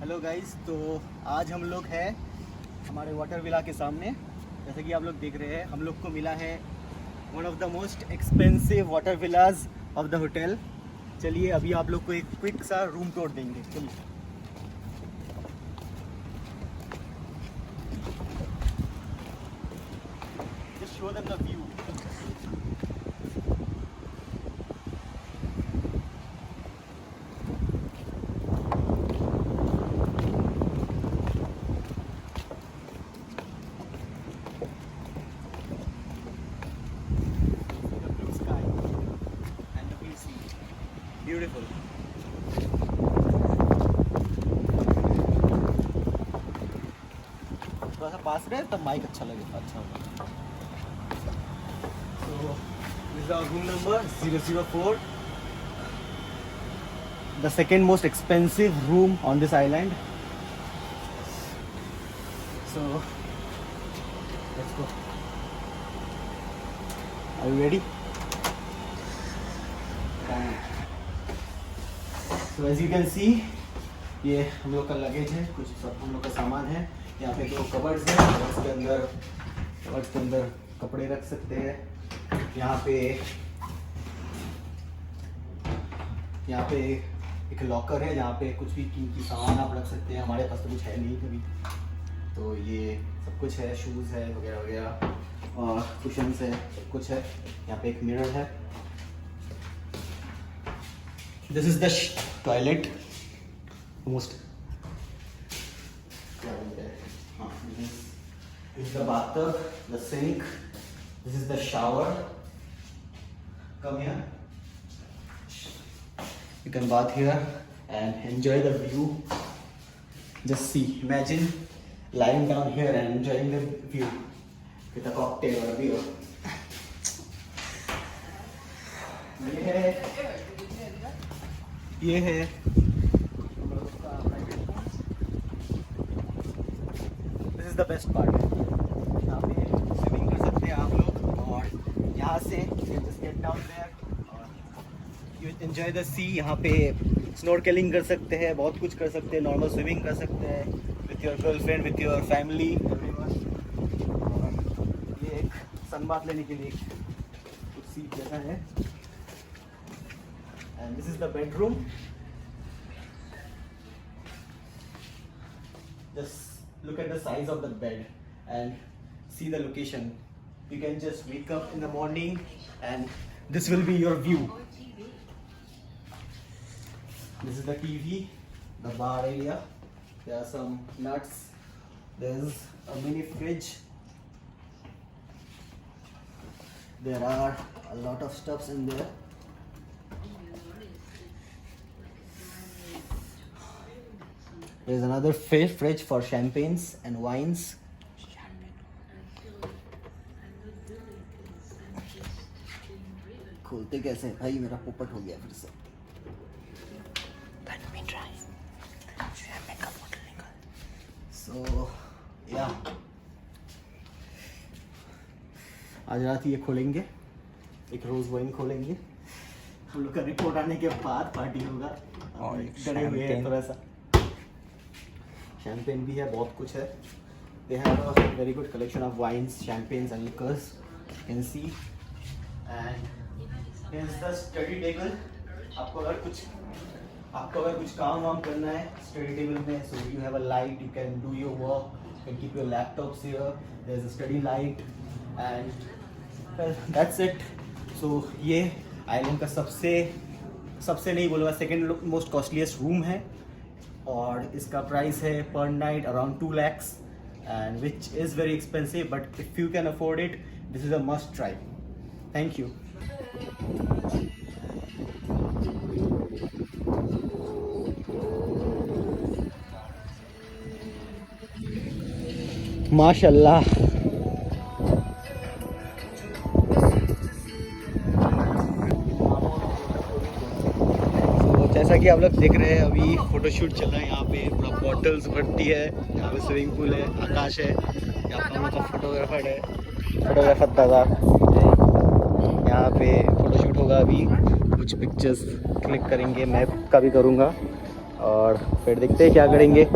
Hello guys, तो आज हम लोग हैं हमारे वाटर विला के सामने। जैसे कि आप लोग देख रहे हैं, हम लोग को मिला है one of the most expensive water villas of the hotel. चलिए अभी आप लोग को एक क्विक सा रूम टूर देंगे। चलिए just show them the view. Beautiful. थोड़ा सा पास रहे तब माइक अच्छा लगेगा, अच्छा होगा। So this is our room number 004, the second most expensive room on this island. So let's go. Are you ready? So as you can see, ये हम लोग का लगेज है, कुछ सब हम लोग का सामान है। यहाँ पे दो कबर्ड्स हैं, कबर्ड्स के अंदर कपड़े रख सकते हैं। यहाँ पे एक लॉकर है जहाँ पे कुछ भी कीमती सामान आप रख सकते हैं। हमारे पास तो कुछ है नहीं कभी, तो ये सब कुछ है, शूज़ है वगैरह वगैरह और कुशन्स है, सब कुछ है। यहाँ पे एक मिरर है। This is the toilet, most this is the bathtub, the sink, this is the shower. Come here, you can bath here and enjoy the view. Just see, imagine lying down here and enjoying the view with a cocktail or a beer. ये है this is the best part. यहाँ पे swimming कर सकते हैं आप लोग, और यहाँ से जस्ट गेट डाउन देयर और यू एंजॉय द सी। यहाँ पे स्नॉर्केलिंग कर सकते हैं, बहुत कुछ कर सकते हैं, नॉर्मल स्विमिंग कर सकते हैं with your girlfriend, with your family, everyone. और ये एक सनबाथ लेने के लिए कुछ सीट जैसा है। And this is the bedroom. Just look at the size of the bed and see the location. You can just wake up in the morning and this will be your view. This is the TV, the bar area. There are some nuts. There's a mini fridge. There are a lot of stuffs in there. There's another fridge for champagnes and wines. खोलते कैसे भाई, मेरा पोपट हो गया फिर से। Let me try. Makeup bottle निकाल। So yeah, आज रात ये खोलेंगे, एक रोज वाइन खोलेंगे। हम लोग का रिपोर्ट आने के बाद पार्टी होगा। और डरे हुए हैं थोड़ा सा। शैम्पेन भी है, बहुत कुछ है। They have a very good collection of wines, champagnes and liquors. You can see. And here's the study table. आपको अगर कुछ काम वाम करना है study table में, so you have a light, you can do your work, you can keep your laptops here. There's a study light and well, that's it. So ये island का सबसे नहीं बोलूँगा, सेकेंड मोस्ट कॉस्टलीस्ट रूम है। और इसका price है पर night around 2 lakhs, and which is very expensive, but if you can afford it, this is a must try. Thank you. माशाल्लाह। जैसा कि आप लोग देख रहे हैं, अभी फोटोशूट चल रहा है। यहाँ पे पूरा बॉटल्स भरती है, यहाँ पे स्विमिंग पूल है, आकाश है, यहाँ पे हम लोग का फोटोग्राफर दादा। यहाँ पे फोटोशूट होगा, अभी कुछ पिक्चर्स क्लिक करेंगे, मैं का भी करूँगा। और फिर देखते हैं क्या करेंगे।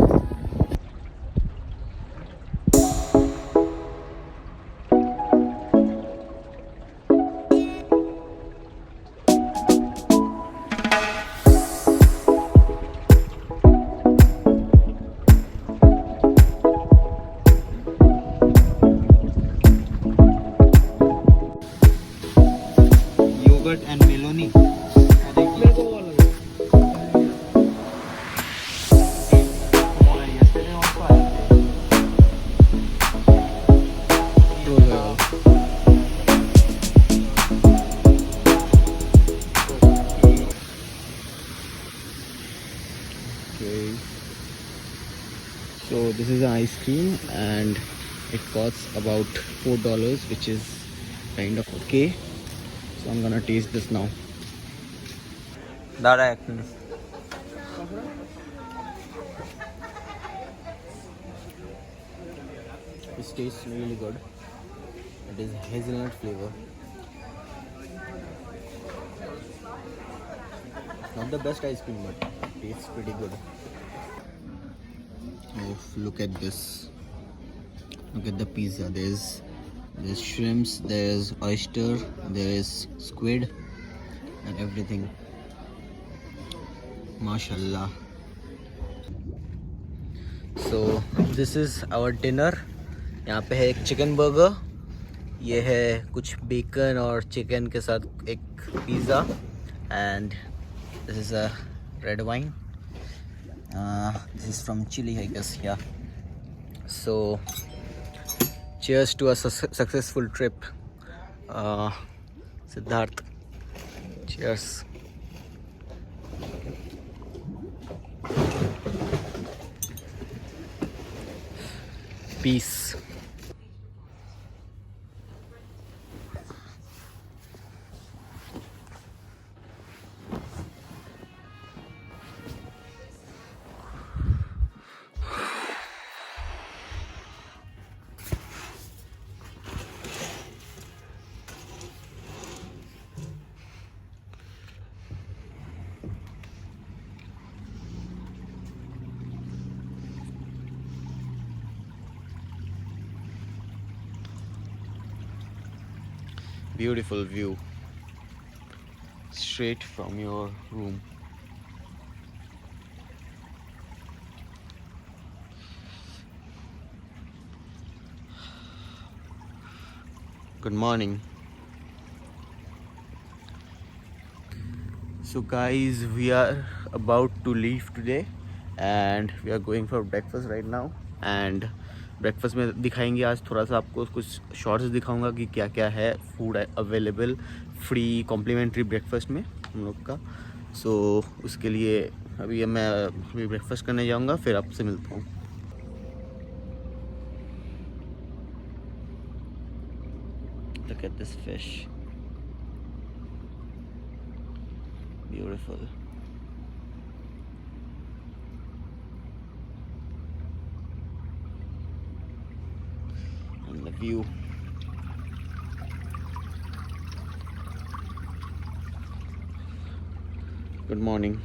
योगर्ट एंड मेलोनी So this is an ice cream and it costs about $4, which is kind of okay. So I'm gonna taste this now. This tastes really good. It is hazelnut flavor. Not the best ice cream, but it tastes pretty good. Oh, look at this. Look at the pizza. There's shrimps, there's oyster, there is squid and everything. Mashallah. So this is our dinner. यहाँ पे है एक chicken burger, ये है कुछ bacon और chicken के साथ एक pizza, and this is a red wine. This is from Chile, I guess. Yeah. So cheers to a successful trip. Siddharth, cheers. Peace. Beautiful view straight from your room. Good morning. So guys, we are about to leave today and we are going for breakfast right now. And breakfast में दिखाएंगे आज थोड़ा सा आपको कुछ shorts दिखाऊंगा कि क्या क्या है food available free complimentary breakfast में हम लोग का. सो उसके लिए अभी मैं ब्रेकफास्ट करने जाऊंगा, फिर आपसे मिलता हूँ. Look at this fish. Beautiful. And the view. Good morning.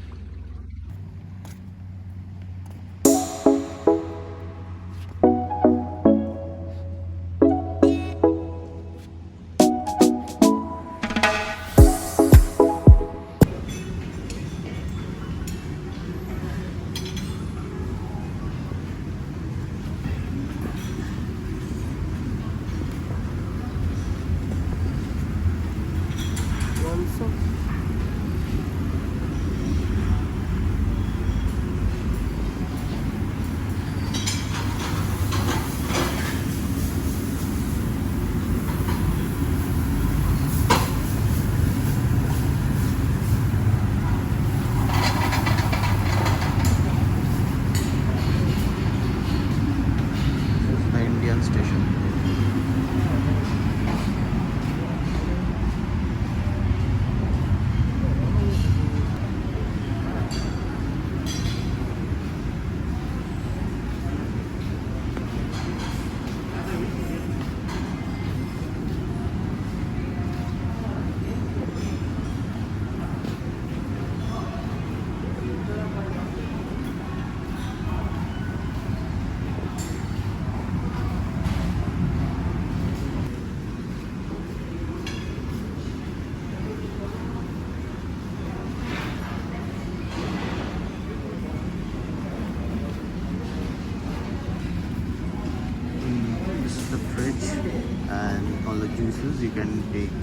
and all the juices. You can take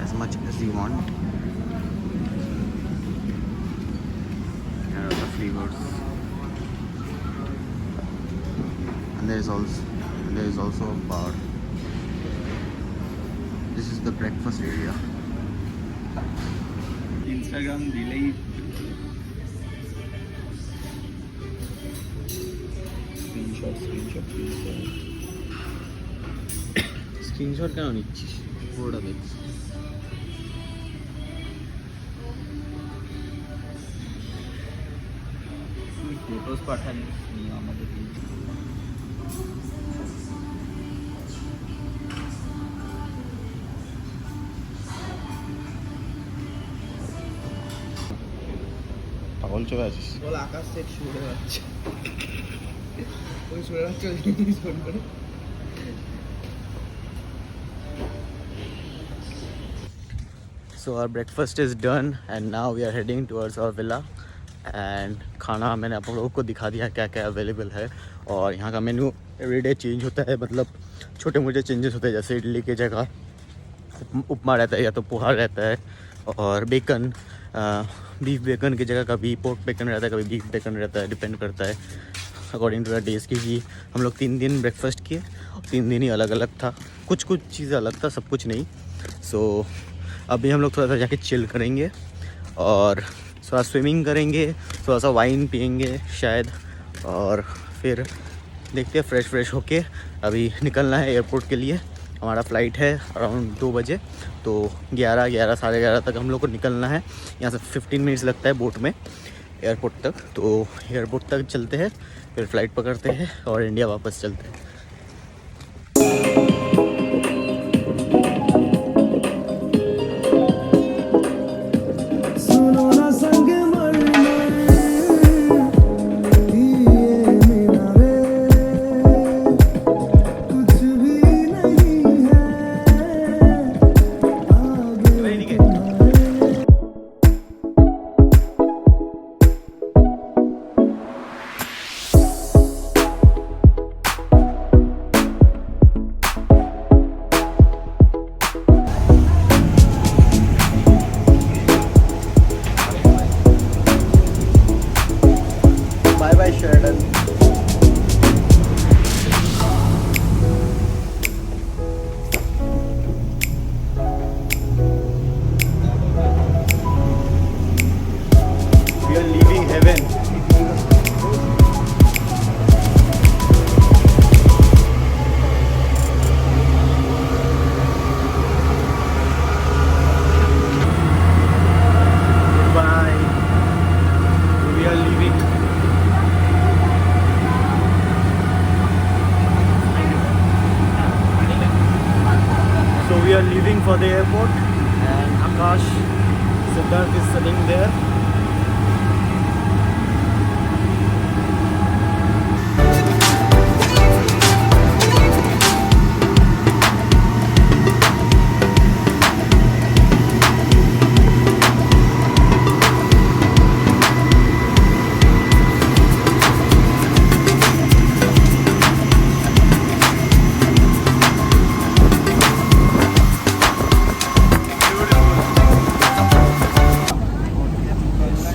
as much as you want. Here are the flavors. And there is also a bar. This is the breakfast area. Instagram delete. Screenshot কেন নিচ্ছিস? পুরোটা দেখছিস। Photos পাঠানি আমাদের। পাগল চলে আছিস? বল আকাশ থেকে শুয়ে যাচ্ছে। ওই শুয়ে যাচ্ছে ফোন করে। So our breakfast is done and now we are heading towards our villa and खाना मैंने आप लोगों को दिखा दिया क्या क्या अवेलेबल है। और यहाँ का मेन्यू एवरीडे चेंज होता है, मतलब छोटे मोटे चेंजेस होते हैं, जैसे इडली की जगह उपमा रहता है या तो पोहा रहता है, और बेकन बीफ बेकन की जगह कभी पोर्क बेकन रहता है, कभी बीफ बेकन रहता है, डिपेंड करता है अकॉर्डिंग टू द डेज़ की। हम लोग 3 दिन ब्रेकफास्ट किए, 3 दिन ही अलग अलग था, कुछ चीज़ें अलग था, सब कुछ नहीं। सो अभी हम लोग थोड़ा सा जाके चिल करेंगे और थोड़ा स्विमिंग करेंगे, थोड़ा सा वाइन पियेंगे शायद, और फिर देखते हैं फ्रेश होके अभी निकलना है एयरपोर्ट के लिए। हमारा फ़्लाइट है अराउंड 2 बजे, तो 11 साढ़े 11 तक हम लोग को निकलना है। यहाँ से 15 मिनट्स लगता है बोट में एयरपोर्ट तक। तो एयरपोर्ट तक चलते हैं, फिर फ़्लाइट पकड़ते हैं और इंडिया वापस चलते हैं। We are leaving for the airport and Akash, Siddharth is sitting there.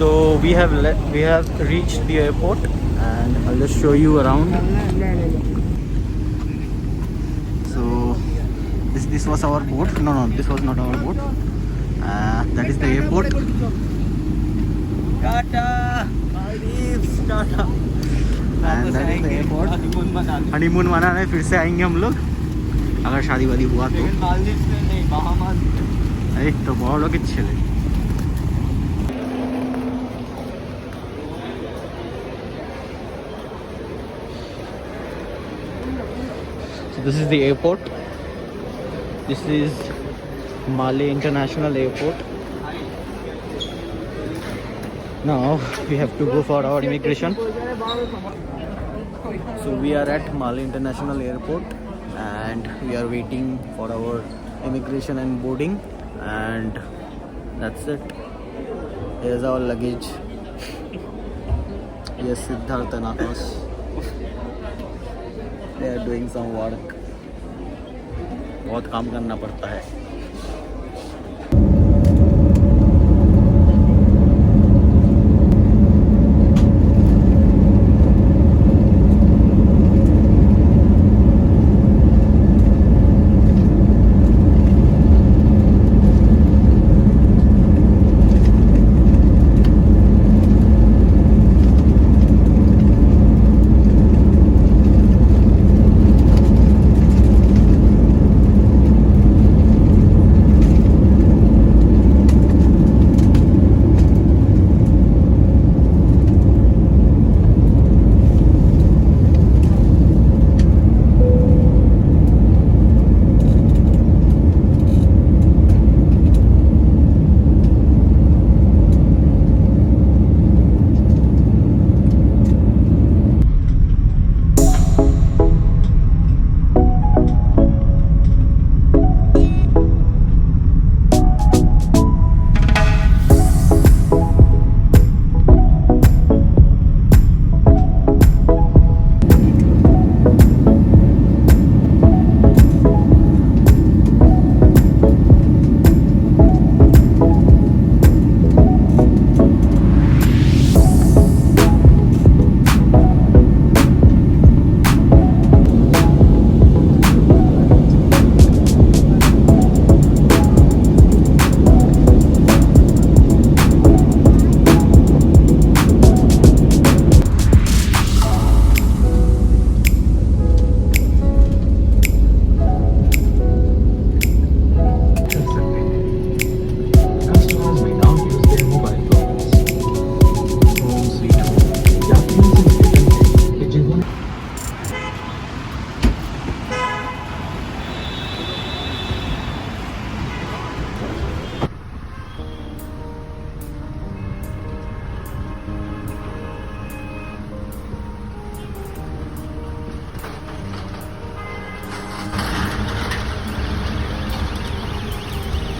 So we have reached the airport and I'll just show you around. So this was our boat. No, this was not our boat. That is the airport. Tata, Maldives, Tata. And that is the airport. Honeymoon मनाने फिर से आएंगे हम लोग, अगर शादी वादी हुआ तो। मालदीव्स में नहीं, बहामास। अरे तो बहुत लोग चले। This is the airport. This is Malé International Airport. Now we have to go for our immigration. So we are at Malé International Airport and we are waiting for our immigration and boarding, and that's it. Here's our luggage. Yes, Siddharth and Akash. They are doing some work. बहुत काम करना पड़ता है।